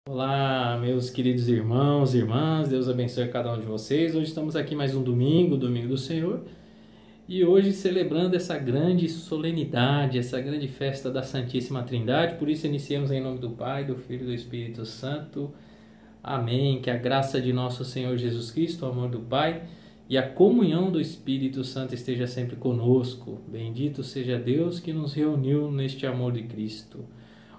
Olá, meus queridos irmãos e irmãs, Deus abençoe cada um de vocês. Hoje estamos aqui mais um domingo, domingo do Senhor, e hoje celebrando essa grande solenidade, essa grande festa da Santíssima Trindade. Por isso iniciamos em nome do Pai, do Filho e do Espírito Santo. Amém. Que a graça de nosso Senhor Jesus Cristo, o amor do Pai e a comunhão do Espírito Santo esteja sempre conosco. Bendito seja Deus que nos reuniu neste amor de Cristo.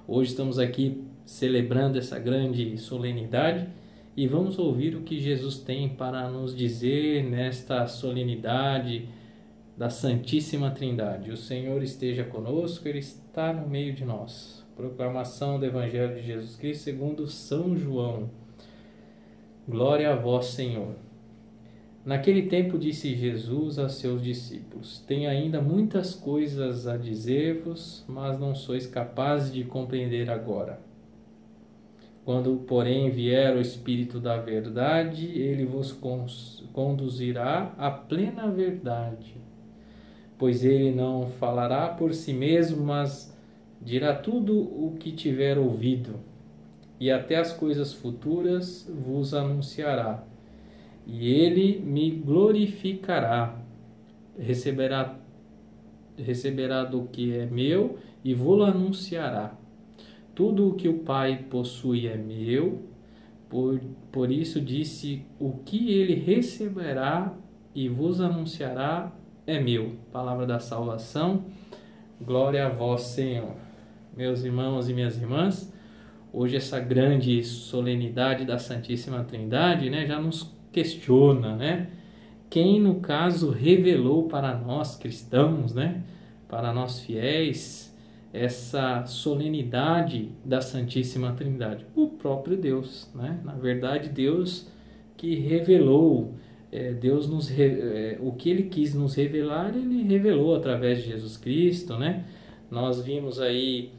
Hoje estamos aqui celebrando essa grande solenidade e vamos ouvir o que Jesus tem para nos dizer nesta solenidade da Santíssima Trindade. O Senhor esteja conosco, Ele está no meio de nós. Proclamação do Evangelho de Jesus Cristo segundo São João. Glória a vós, Senhor. Naquele tempo disse Jesus a seus discípulos: Tenho ainda muitas coisas a dizer-vos, mas não sois capazes de compreender agora. Quando, porém, vier o Espírito da verdade, ele vos conduzirá à plena verdade. Pois ele não falará por si mesmo, mas dirá tudo o que tiver ouvido, e até as coisas futuras vos anunciará. E ele me glorificará, receberá do que é meu e vou-lo anunciará. Tudo o que o Pai possui é meu, por isso disse: o que ele receberá e vos anunciará é meu. Palavra da salvação, glória a vós, Senhor. Meus irmãos e minhas irmãs, hoje essa grande solenidade da Santíssima Trindade, já nos questiona, quem no caso revelou para nós cristãos, para nós fiéis, essa solenidade da Santíssima Trindade? O próprio Deus, Na verdade, Deus que revelou, o que Ele quis nos revelar, Ele revelou através de Jesus Cristo, Nós vimos aí,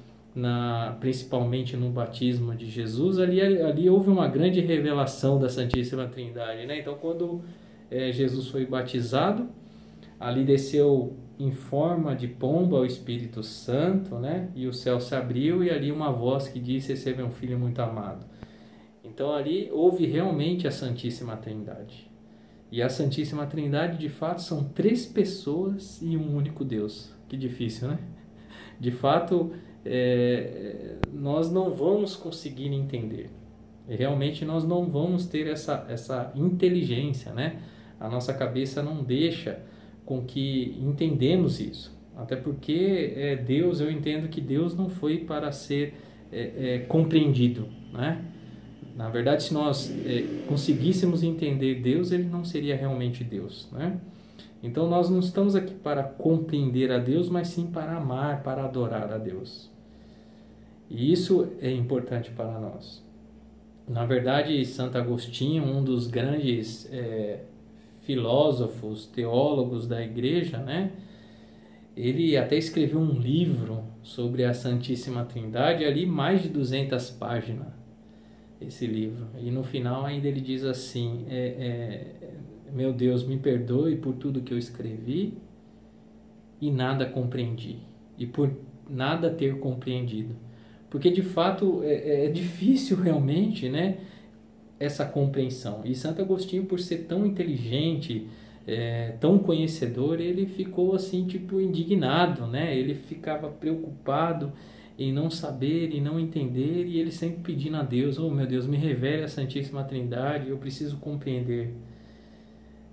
principalmente no batismo de Jesus, ali houve uma grande revelação da Santíssima Trindade, Então, quando Jesus foi batizado, ali desceu em forma de pomba o Espírito Santo, E o céu se abriu e ali uma voz que disse: esse é meu filho muito amado. Então ali houve realmente a Santíssima Trindade. E a Santíssima Trindade, de fato, são 3 pessoas e um único Deus. Que difícil, De fato, nós não vamos conseguir entender. Realmente nós não vamos ter essa inteligência, A nossa cabeça não deixa com que entendemos isso. Até porque Deus, eu entendo que Deus não foi para ser compreendido, Na verdade, se nós conseguíssemos entender Deus, Ele não seria realmente Deus, Então nós não estamos aqui para compreender a Deus, mas sim para amar, para adorar a Deus. E isso é importante para nós. Na verdade, Santo Agostinho, um dos grandes filósofos, teólogos da igreja, ele até escreveu um livro sobre a Santíssima Trindade, ali mais de 200 páginas, esse livro. E no final ainda ele diz assim: meu Deus, me perdoe por tudo que eu escrevi e nada compreendi, e por nada ter compreendido. Porque de fato é difícil realmente, essa compreensão. E Santo Agostinho, por ser tão inteligente, tão conhecedor, ele ficou assim, indignado, Ele ficava preocupado em não saber e não entender, e ele sempre pedindo a Deus: oh meu Deus, me revele a Santíssima Trindade, eu preciso compreender.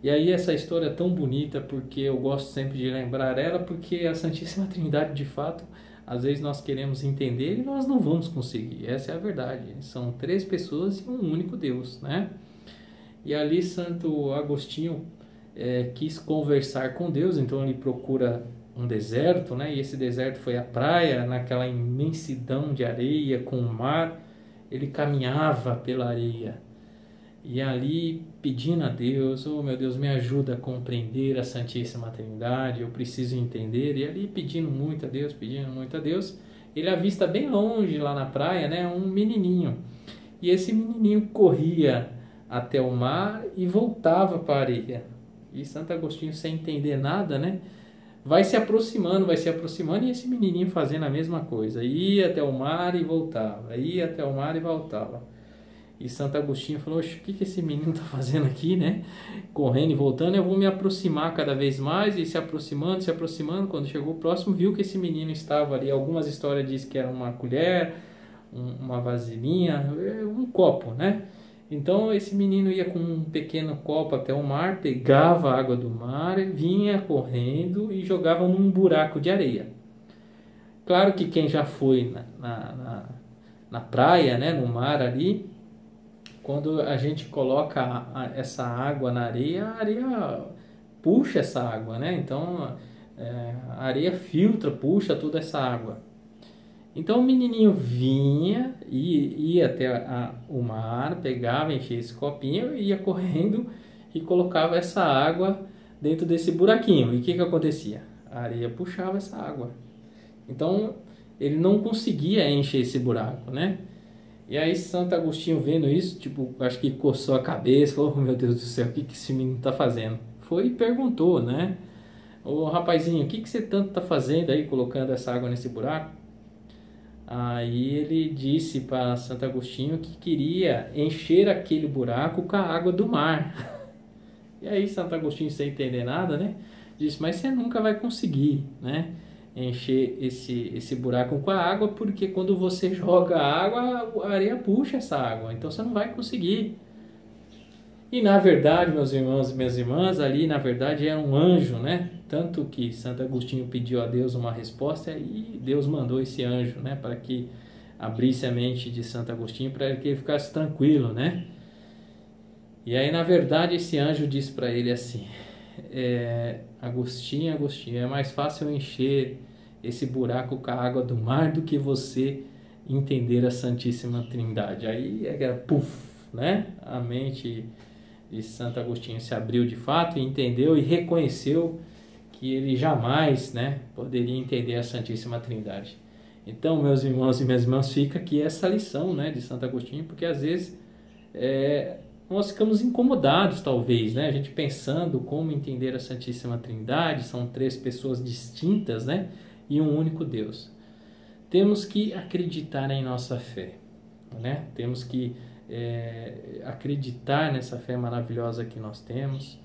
E aí essa história é tão bonita, porque eu gosto sempre de lembrar ela, porque a Santíssima Trindade, de fato, às vezes nós queremos entender e nós não vamos conseguir. Essa é a verdade. São 3 pessoas e um único Deus, E ali Santo Agostinho quis conversar com Deus, então ele procura um deserto, E esse deserto foi a praia, naquela imensidão de areia com o mar. Ele caminhava pela areia e ali pedindo a Deus: oh meu Deus, me ajuda a compreender a Santíssima Trindade, eu preciso entender. E ali pedindo muito a Deus, ele avista bem longe lá na praia, um menininho. E esse menininho corria até o mar e voltava para a areia. E Santo Agostinho, sem entender nada, vai se aproximando, e esse menininho fazendo a mesma coisa. Ia até o mar e voltava, ia até o mar e voltava. E Santo Agostinho falou: oxe, o que esse menino está fazendo aqui, né? Correndo e voltando, eu vou me aproximar cada vez mais, e se aproximando, se aproximando. Quando chegou próximo, viu que esse menino estava ali. Algumas histórias dizem que era uma colher, uma vasilhinha, um copo, né? Então esse menino ia com um pequeno copo até o mar, pegava a água do mar, vinha correndo e jogava num buraco de areia. Claro que quem já foi na praia, né, no mar ali, quando a gente coloca essa água na areia, a areia puxa essa água, né? Então a areia filtra, puxa toda essa água. Então o menininho vinha, ia até o mar, pegava, enchia esse copinho, ia correndo e colocava essa água dentro desse buraquinho. E o que acontecia? A areia puxava essa água. Então ele não conseguia encher esse buraco, né? E aí Santo Agostinho, vendo isso, tipo, acho que coçou a cabeça, falou: oh, meu Deus do céu, o que esse menino está fazendo? Foi e perguntou, né? Ô rapazinho, o que você tanto está fazendo aí, colocando essa água nesse buraco? Aí ele disse para Santo Agostinho que queria encher aquele buraco com a água do mar. E aí Santo Agostinho, sem entender nada, né, disse: mas você nunca vai conseguir, né, encher esse buraco com a água, porque quando você joga a água, a areia puxa essa água, então você não vai conseguir. E na verdade, meus irmãos e minhas irmãs, ali na verdade era um anjo, né? Tanto que Santo Agostinho pediu a Deus uma resposta e Deus mandou esse anjo, né, para que abrisse a mente de Santo Agostinho, para que ele ficasse tranquilo, né? E aí na verdade esse anjo disse para ele assim: Agostinho, Agostinho, é mais fácil eu encher esse buraco com a água do mar do que você entender a Santíssima Trindade. Aí era puf, né? A mente de Santo Agostinho se abriu de fato e entendeu e reconheceu que ele jamais, né, poderia entender a Santíssima Trindade. Então, meus irmãos e minhas irmãs, fica aqui essa lição, né, de Santo Agostinho, porque às vezes nós ficamos incomodados, talvez, né, a gente pensando como entender a Santíssima Trindade, são 3 pessoas distintas, né, e um único Deus. Temos que acreditar em nossa fé, né, temos que acreditar nessa fé maravilhosa que nós temos,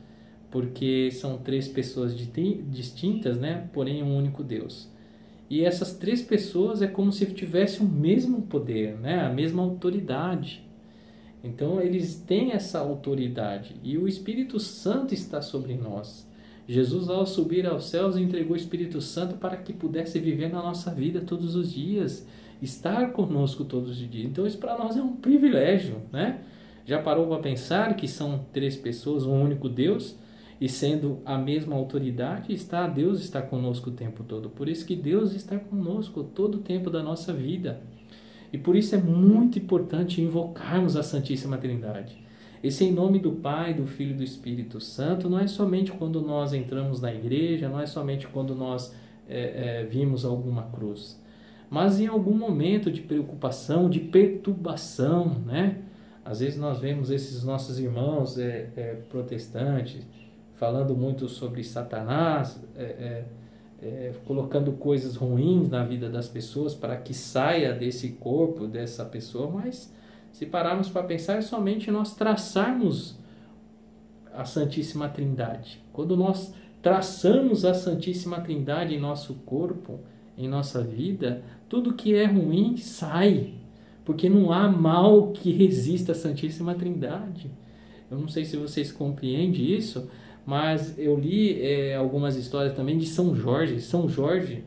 porque são 3 pessoas distintas, né? Porém um único Deus. E essas 3 pessoas é como se tivessem o mesmo poder, né? A mesma autoridade. Então eles têm essa autoridade e o Espírito Santo está sobre nós. Jesus, ao subir aos céus, entregou o Espírito Santo para que pudesse viver na nossa vida todos os dias, estar conosco todos os dias. Então isso para nós é um privilégio, né? Já parou para pensar que são 3 pessoas, um único Deus, e sendo a mesma autoridade, Deus está conosco o tempo todo. Por isso que Deus está conosco todo o tempo da nossa vida. E por isso é muito importante invocarmos a Santíssima Trindade. Esse em nome do Pai, do Filho e do Espírito Santo não é somente quando nós entramos na igreja, não é somente quando nós vimos alguma cruz, mas em algum momento de preocupação, de perturbação, né? Às vezes nós vemos esses nossos irmãos protestantes falando muito sobre Satanás, colocando coisas ruins na vida das pessoas para que saia desse corpo, dessa pessoa, mas se pararmos para pensar, é somente nós traçarmos a Santíssima Trindade. Quando nós traçamos a Santíssima Trindade em nosso corpo, em nossa vida, tudo que é ruim sai, porque não há mal que resista à Santíssima Trindade. Eu não sei se vocês compreendem isso, mas eu li algumas histórias também de São Jorge. São Jorge,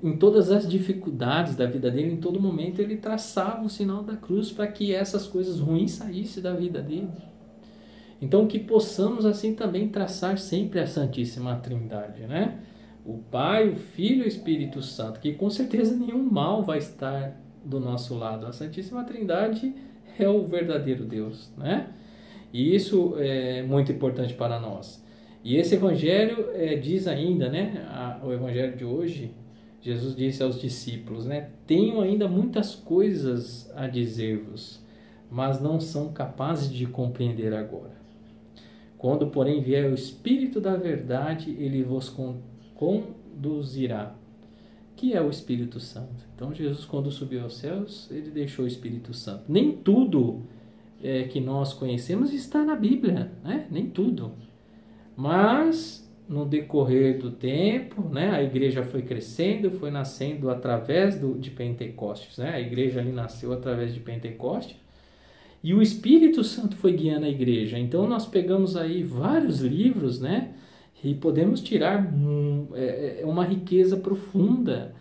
em todas as dificuldades da vida dele, em todo momento, ele traçava o sinal da cruz para que essas coisas ruins saíssem da vida dele. Então, que possamos assim também traçar sempre a Santíssima Trindade, né? O Pai, o Filho e o Espírito Santo, que com certeza nenhum mal vai estar do nosso lado. A Santíssima Trindade é o verdadeiro Deus, né? E isso é muito importante para nós. E esse evangelho diz ainda, né? O evangelho de hoje, Jesus disse aos discípulos, né? Tenho ainda muitas coisas a dizer-vos, mas não são capazes de compreender agora. Quando, porém, vier o Espírito da verdade, ele vos conduzirá que é o Espírito Santo. Então Jesus, quando subiu aos céus, ele deixou o Espírito Santo. Nem tudo que nós conhecemos está na Bíblia, né? Nem tudo. Mas no decorrer do tempo, né, a igreja foi crescendo, foi nascendo através de Pentecostes, né? A igreja ali nasceu através de Pentecostes e o Espírito Santo foi guiando a igreja. Então nós pegamos aí vários livros, né, e podemos tirar uma riqueza profunda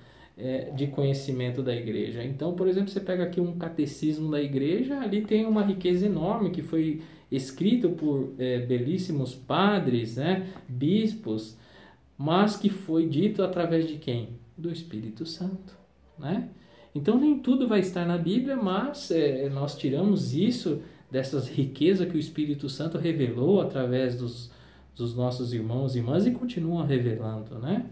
de conhecimento da igreja. Então, por exemplo, você pega aqui um catecismo da igreja, ali tem uma riqueza enorme que foi escrito por belíssimos padres, né, bispos, mas que foi dito através de quem? Do Espírito Santo, né? Então nem tudo vai estar na Bíblia, mas nós tiramos isso dessas riquezas que o Espírito Santo revelou através dos nossos irmãos e irmãs e continuam revelando, né?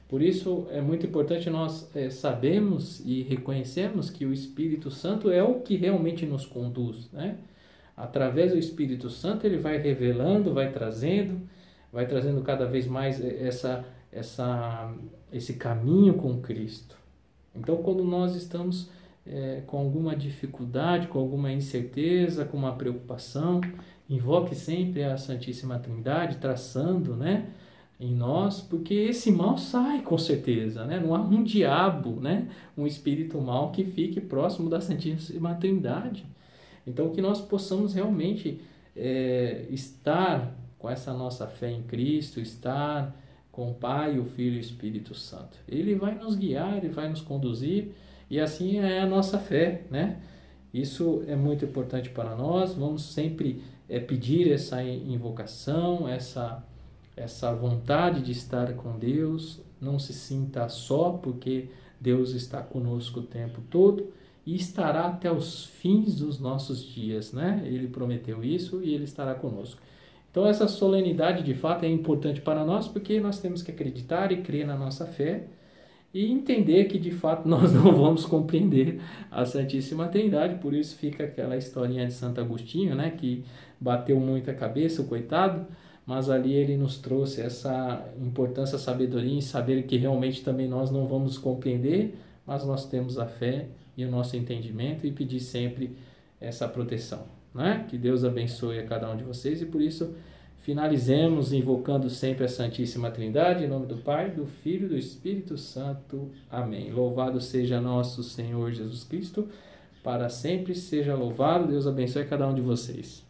Por isso é muito importante nós sabermos e reconhecermos que o Espírito Santo é o que realmente nos conduz, né? Através do Espírito Santo ele vai revelando, vai trazendo cada vez mais esse caminho com Cristo. Então, quando nós estamos com alguma dificuldade, com alguma incerteza, com uma preocupação, invoque sempre a Santíssima Trindade, traçando, né, em nós, porque esse mal sai com certeza, né? Não há um diabo, né, um espírito mau que fique próximo da Santíssima Trindade. Então, que nós possamos realmente estar com essa nossa fé em Cristo, estar com o Pai, o Filho e o Espírito Santo. Ele vai nos guiar, ele vai nos conduzir, e assim é a nossa fé, né? Isso é muito importante para nós. Vamos sempre pedir essa invocação, essa vontade de estar com Deus. Não se sinta só, porque Deus está conosco o tempo todo e estará até os fins dos nossos dias, né? Ele prometeu isso e ele estará conosco. Então essa solenidade de fato é importante para nós, porque nós temos que acreditar e crer na nossa fé e entender que de fato nós não vamos compreender a Santíssima Trindade. Por isso fica aquela historinha de Santo Agostinho, né, que bateu muito a cabeça, o coitado, mas ali ele nos trouxe essa importância, sabedoria em saber que realmente também nós não vamos compreender, mas nós temos a fé e o nosso entendimento, e pedir sempre essa proteção, né? Que Deus abençoe a cada um de vocês, e por isso finalizemos invocando sempre a Santíssima Trindade, em nome do Pai, do Filho e do Espírito Santo. Amém. Louvado seja nosso Senhor Jesus Cristo, para sempre seja louvado. Deus abençoe a cada um de vocês.